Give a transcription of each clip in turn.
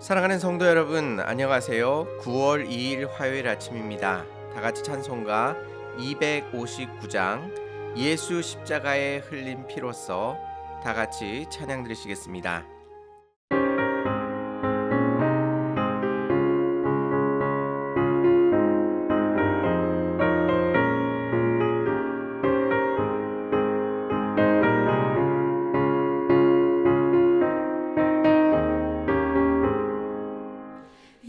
사랑하는 성도 여러분, 안녕하세요. 9월 2일 화요일 아침입니다. 다 같이 찬송가 259장 예수 십자가에 흘린 피로써 다 같이 찬양 드리시겠습니다.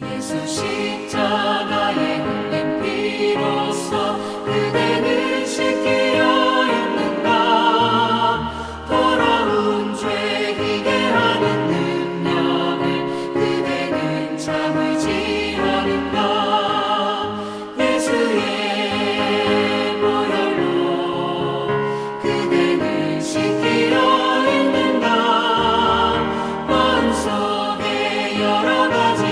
예수 십자가에 흘린 피로써 그대는 씻기려 했는가. 더러운 죄 희게 하는 능력을 그대는 참을지 않은가. 예수의 보혈로 그대는 씻기려 했는가. 마음속에 여러 가지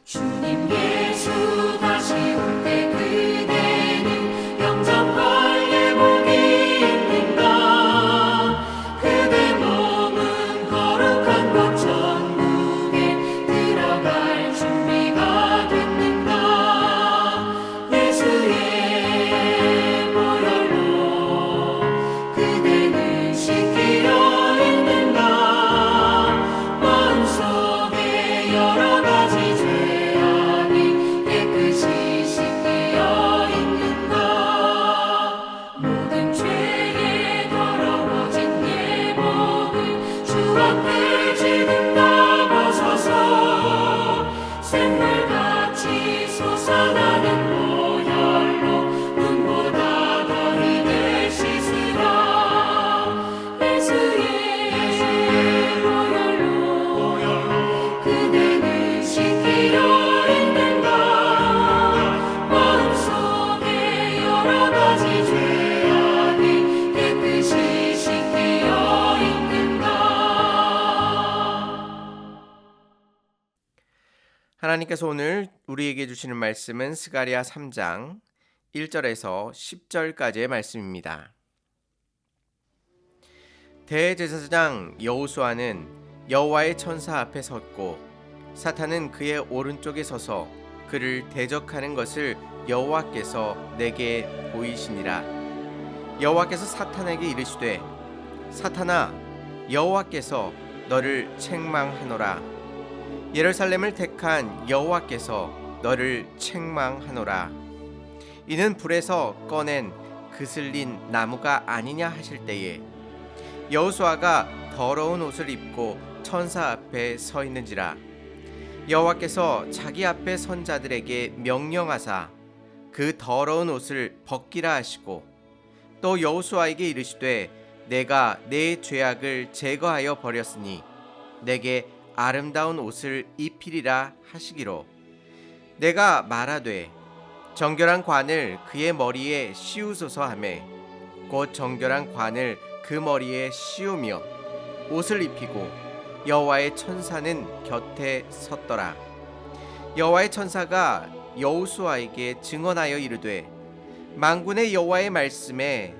주님 예수 다시 올 때 그대는 영접할 예복이 있는가. 그대 몸은 거룩한 곳 천국에 들어갈 준비가 됐는가. 예수의 보혈로 그대는 씻기려 했는가. 마음속에 여러 가지 죄 모든 죄에 더러워진 예복을 주 앞에 지금 다 벗어서 샘물같이 솟아나는 보혈로 눈보다 더 희게 씻으라. 예수의 보혈로 그대는 씻기려 하나님께서 오늘 우리에게 주시는 말씀은 스가랴 3장 1절에서 10절까지의 말씀입니다. 대제사장 여호수아는 여호와의 천사 앞에 섰고 사탄은 그의 오른쪽에 서서 그를 대적하는 것을 여호와께서 내게 보이시니라. 여호와께서 사탄에게 이르시되 사탄아 여호와께서 너를 책망하노라. 예루살렘을 택한 여호와께서 너를 책망하노라. 이는 불에서 꺼낸 그슬린 나무가 아니냐 하실 때에 여호수아가 더러운 옷을 입고 천사 앞에 서 있는지라. 여호와께서 자기 앞에 선 자들에게 명령하사 그 더러운 옷을 벗기라 하시고 또 여호수아에게 이르시되 내가 내 죄악을 제거하여 버렸으니 내게 아름다운 옷을 입히리라 하시기로 내가 말하되 정결한 관을 그의 머리에 씌우소서 하매 곧 정결한 관을 그 머리에 씌우며 옷을 입히고 여호와의 천사는 곁에 섰더라. 여호와의 천사가 여호수아에게 증언하여 이르되 만군의 여호와의 말씀에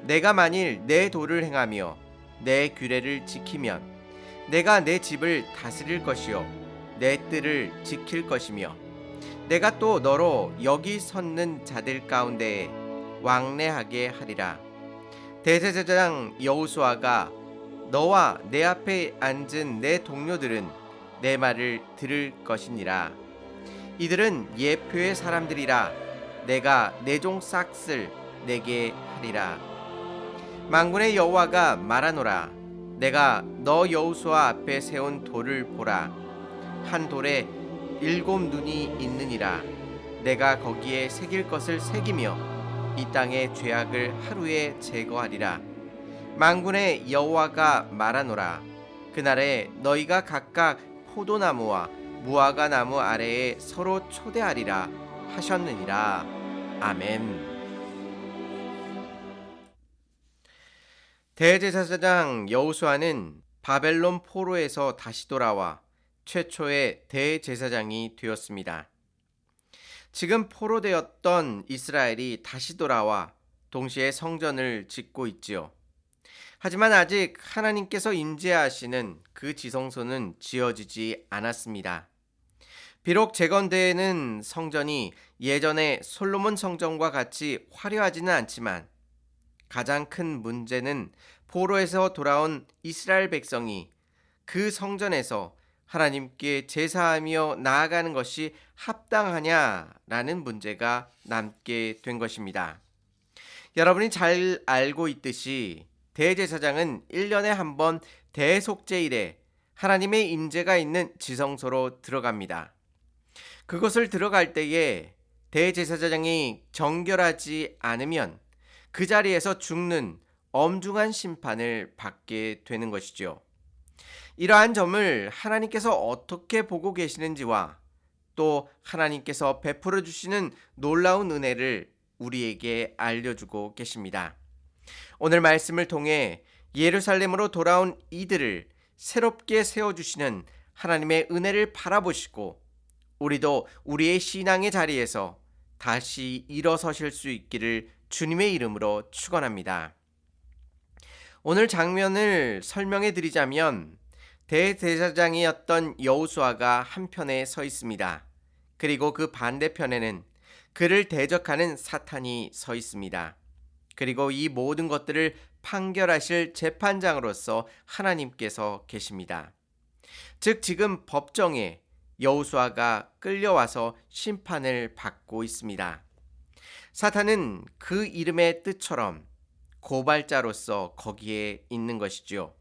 내가 만일 내 도를 행하며 내 규례를 지키면 내가 내 집을 다스릴 것이요 내 뜰을 지킬 것이며 내가 또 너로 여기 섰는 자들 가운데에 왕래하게 하리라. 대제사장 여호수아가 너와 내 앞에 앉은 내 동료들은 내 말을 들을 것이니라. 이들은 예표의 사람들이라. 내가 내 종 싹을 내게 하리라. 만군의 여호와가 말하노라. 내가 너 여호수아 앞에 세운 돌을 보라. 한 돌에 7 눈이 있느니라. 내가 거기에 새길 것을 새기며 이 땅의 죄악을 하루에 제거하리라. 만군의 여호와가 말하노라. 그날에 너희가 각각 포도나무와 무화과 나무 아래에 서로 초대하리라 하셨느니라. 아멘. 대제사장 여호수아는 바벨론 포로에서 다시 돌아와 최초의 대제사장이 되었습니다. 지금 포로되었던 이스라엘이 다시 돌아와 동시에 성전을 짓고 있지요. 하지만 아직 하나님께서 임재하시는 그 지성소는 지어지지 않았습니다. 비록 재건되는 성전이 예전의 솔로몬 성전과 같이 화려하지는 않지만 가장 큰 문제는 포로에서 돌아온 이스라엘 백성이 그 성전에서 하나님께 제사하며 나아가는 것이 합당하냐라는 문제가 남게 된 것입니다. 여러분이 잘 알고 있듯이 대제사장은 1년에 한 번 대속제일에 하나님의 임재가 있는 지성소로 들어갑니다. 그곳을 들어갈 때에 대제사장이 정결하지 않으면 그 자리에서 죽는 엄중한 심판을 받게 되는 것이죠. 이러한 점을 하나님께서 어떻게 보고 계시는지와 또 하나님께서 베풀어 주시는 놀라운 은혜를 우리에게 알려주고 계십니다. 오늘 말씀을 통해 예루살렘으로 돌아온 이들을 새롭게 세워주시는 하나님의 은혜를 바라보시고 우리도 우리의 신앙의 자리에서 다시 일어서실 수 있기를 주님의 이름으로 축원합니다. 오늘 장면을 설명해 드리자면 대제사장이었던 여호수아가 한편에 서 있습니다. 그리고 그 반대편에는 그를 대적하는 사탄이 서 있습니다. 그리고 이 모든 것들을 판결하실 재판장으로서 하나님께서 계십니다. 즉 지금 법정에 여호수아가 끌려와서 심판을 받고 있습니다. 사탄은 그 이름의 뜻처럼 고발자로서 거기에 있는 것이죠.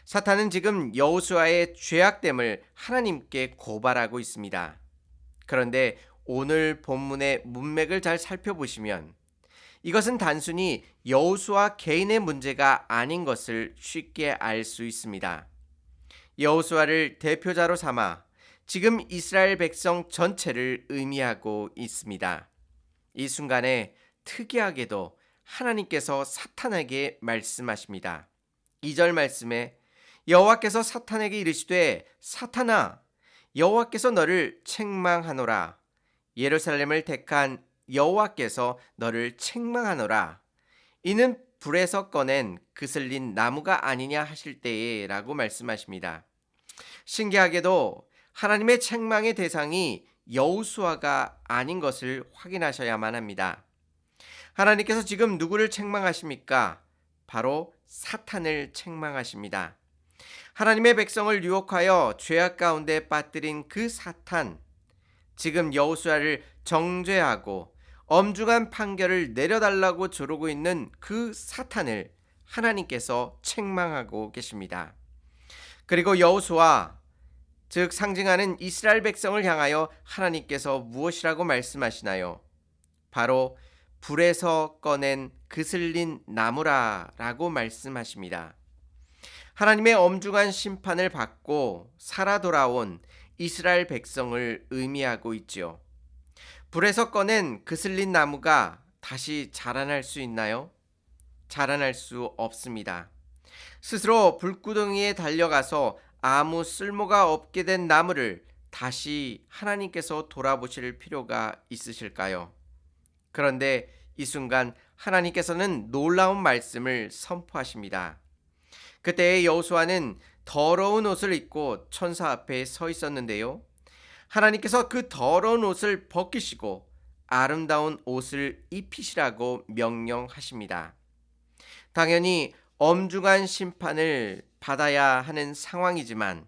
사탄은 지금 여호수아의 죄악됨을 하나님께 고발하고 있습니다. 그런데 오늘 본문의 문맥을 잘 살펴보시면 이것은 단순히 여호수아 개인의 문제가 아닌 것을 쉽게 알 수 있습니다. 여호수아를 대표자로 삼아 지금 이스라엘 백성 전체를 의미하고 있습니다. 이 순간에 특이하게도 하나님께서 사탄에게 말씀하십니다. 2절 말씀에 여호와께서 사탄에게 이르시되 사탄아 여호와께서 너를 책망하노라. 예루살렘을 택한 여호와께서 너를 책망하노라. 이는 불에서 꺼낸 그슬린 나무가 아니냐 하실 때에 라고 말씀하십니다. 신기하게도 하나님의 책망의 대상이 여호수아가 아닌 것을 확인하셔야만 합니다. 하나님께서 지금 누구를 책망하십니까? 바로 사탄을 책망하십니다. 하나님의 백성을 유혹하여 죄악 가운데 빠뜨린 그 사탄, 지금 여호수아를 정죄하고 엄중한 판결을 내려달라고 조르고 있는 그 사탄을 하나님께서 책망하고 계십니다. 그리고 여호수아, 즉 상징하는 이스라엘 백성을 향하여 하나님께서 무엇이라고 말씀하시나요? 바로 불에서 꺼낸 그슬린 나무라 라고 말씀하십니다. 하나님의 엄중한 심판을 받고 살아 돌아온 이스라엘 백성을 의미하고 있지요. 불에서 꺼낸 그슬린 나무가 다시 자라날 수 있나요? 자라날 수 없습니다. 스스로 불구덩이에 달려가서 아무 쓸모가 없게 된 나무를 다시 하나님께서 돌아보실 필요가 있으실까요? 그런데 이 순간 하나님께서는 놀라운 말씀을 선포하십니다. 그때 여호수아는 더러운 옷을 입고 천사 앞에 서 있었는데요. 하나님께서 그 더러운 옷을 벗기시고 아름다운 옷을 입히시라고 명령하십니다. 당연히 엄중한 심판을 받아야 하는 상황이지만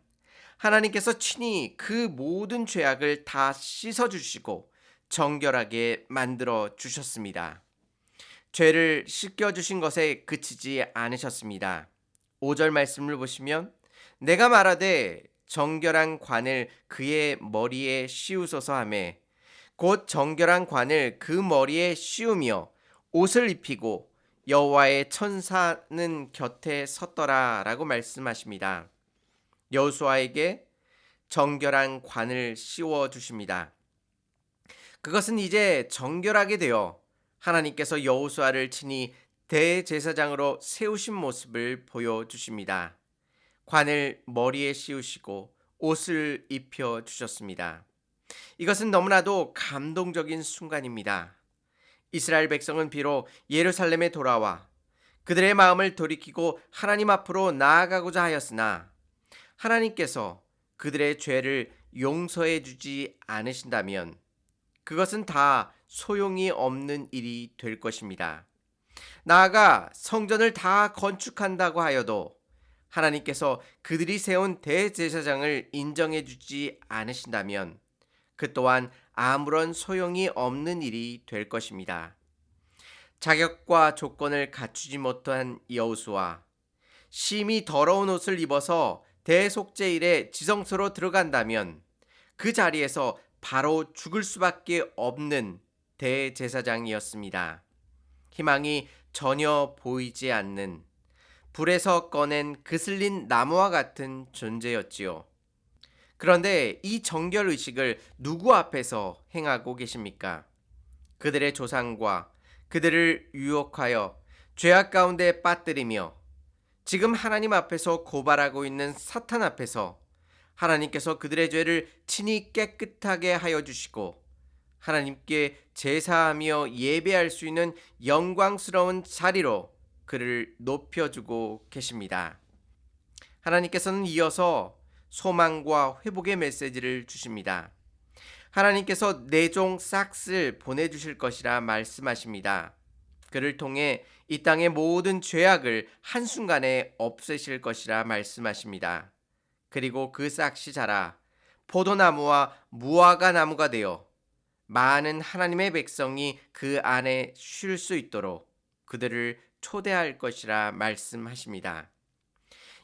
하나님께서 친히 그 모든 죄악을 다 씻어주시고 정결하게 만들어 주셨습니다. 죄를 씻겨주신 것에 그치지 않으셨습니다. 5절 말씀을 보시면 내가 말하되 정결한 관을 그의 머리에 씌우소서 하매 곧 정결한 관을 그 머리에 씌우며 옷을 입히고 여호와의 천사는 곁에 섰더라라고 말씀하십니다. 여호수아에게 정결한 관을 씌워 주십니다. 그것은 이제 정결하게 되어 하나님께서 여호수아를 친히 대제사장으로 세우신 모습을 보여주십니다. 관을 머리에 씌우시고 옷을 입혀 주셨습니다. 이것은 너무나도 감동적인 순간입니다. 이스라엘 백성은 비록 예루살렘에 돌아와 그들의 마음을 돌이키고 하나님 앞으로 나아가고자 하였으나 하나님께서 그들의 죄를 용서해 주지 않으신다면 그것은 다 소용이 없는 일이 될 것입니다. 나아가 성전을 다 건축한다고 하여도 하나님께서 그들이 세운 대제사장을 인정해 주지 않으신다면 그 또한 아무런 소용이 없는 일이 될 것입니다. 자격과 조건을 갖추지 못한 여호수아, 심히 더러운 옷을 입어서 대속죄일에 지성소로 들어간다면 그 자리에서 바로 죽을 수밖에 없는 대제사장이었습니다. 희망이 전혀 보이지 않는 불에서 꺼낸 그슬린 나무와 같은 존재였지요. 그런데 이 정결 의식을 누구 앞에서 행하고 계십니까? 그들의 조상과 그들을 유혹하여 죄악 가운데 빠뜨리며 지금 하나님 앞에서 고발하고 있는 사탄 앞에서 하나님께서 그들의 죄를 친히 깨끗하게 하여 주시고 하나님께 제사하며 예배할 수 있는 영광스러운 자리로 그를 높여주고 계십니다. 하나님께서는 이어서 소망과 회복의 메시지를 주십니다. 하나님께서 내 종 싹스를 보내주실 것이라 말씀하십니다. 그를 통해 이 땅의 모든 죄악을 한순간에 없애실 것이라 말씀하십니다. 그리고 그 싹시 자라 포도나무와 무화과 나무가 되어 많은 하나님의 백성이 그 안에 쉴 수 있도록 그들을 초대할 것이라 말씀하십니다.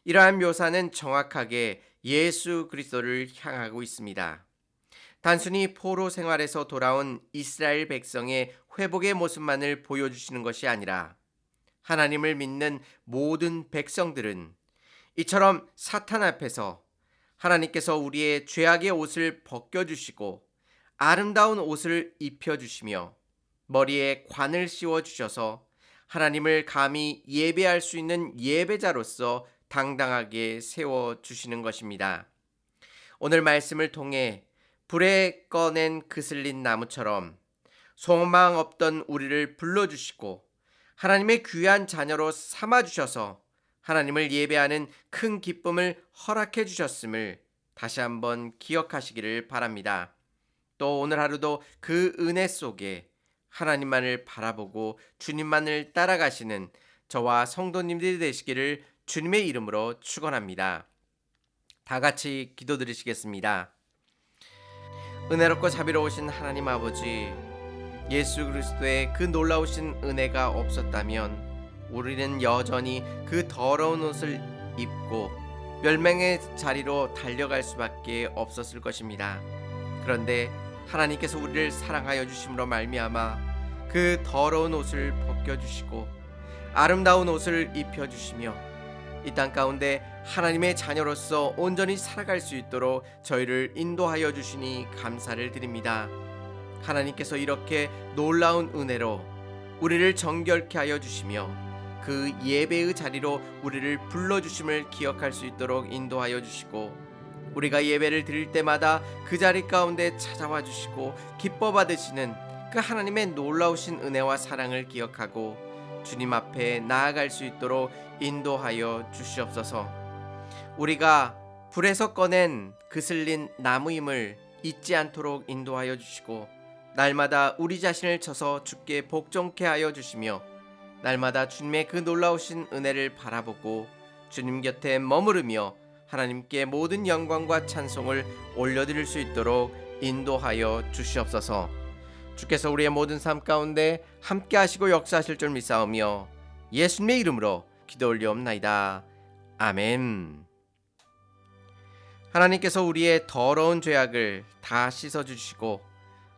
이러한 묘사는 정확하게 예수 그리스도를 향하고 있습니다. 단순히 포로 생활에서 돌아온 이스라엘 백성의 회복의 모습만을 보여주시는 것이 아니라 하나님을 믿는 모든 백성들은 이처럼 사탄 앞에서 하나님께서 우리의 죄악의 옷을 벗겨주시고 아름다운 옷을 입혀주시며 머리에 관을 씌워주셔서 하나님을 감히 예배할 수 있는 예배자로서 당당하게 세워주시는 것입니다. 오늘 말씀을 통해 불에 꺼낸 그슬린 나무처럼 소망 없던 우리를 불러주시고 하나님의 귀한 자녀로 삼아주셔서 하나님을 예배하는 큰 기쁨을 허락해 주셨음을 다시 한번 기억하시기를 바랍니다. 또 오늘 하루도 그 은혜 속에 하나님만을 바라보고 주님만을 따라가시는 저와 성도님들이 되시기를 주님의 이름으로 축원합니다. 다 같이 기도드리시겠습니다. 은혜롭고 자비로우신 하나님 아버지, 예수 그리스도의 그 놀라우신 은혜가 없었다면 우리는 여전히 그 더러운 옷을 입고 멸망의 자리로 달려갈 수밖에 없었을 것입니다. 그런데 하나님께서 우리를 사랑하여 주심으로 말미암아 그 더러운 옷을 벗겨주시고 아름다운 옷을 입혀주시며 이 땅 가운데 하나님의 자녀로서 온전히 살아갈 수 있도록 저희를 인도하여 주시니 감사를 드립니다. 하나님께서 이렇게 놀라운 은혜로 우리를 정결케 하여 주시며 그 예배의 자리로 우리를 불러주심을 기억할 수 있도록 인도하여 주시고 우리가 예배를 드릴 때마다 그 자리 가운데 찾아와 주시고 기뻐 받으시는 그 하나님의 놀라우신 은혜와 사랑을 기억하고 주님 앞에 나아갈 수 있도록 인도하여 주시옵소서. 우리가 불에서 꺼낸 그슬린 나무임을 잊지 않도록 인도하여 주시고 날마다 우리 자신을 쳐서 주께 복종케 하여 주시며 날마다 주님의 그 놀라우신 은혜를 바라보고 주님 곁에 머무르며 하나님께 모든 영광과 찬송을 올려드릴 수 있도록 인도하여 주시옵소서. 주께서 우리의 모든 삶 가운데 함께 하시고 역사하실 줄 믿사오며 예수님의 이름으로 기도 올리옵나이다. 아멘. 하나님께서 우리의 더러운 죄악을 다 씻어주시고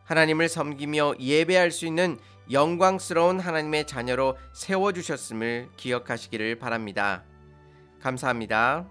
하나님을 섬기며 예배할 수 있는 영광스러운 하나님의 자녀로 세워주셨음을 기억하시기를 바랍니다. 감사합니다.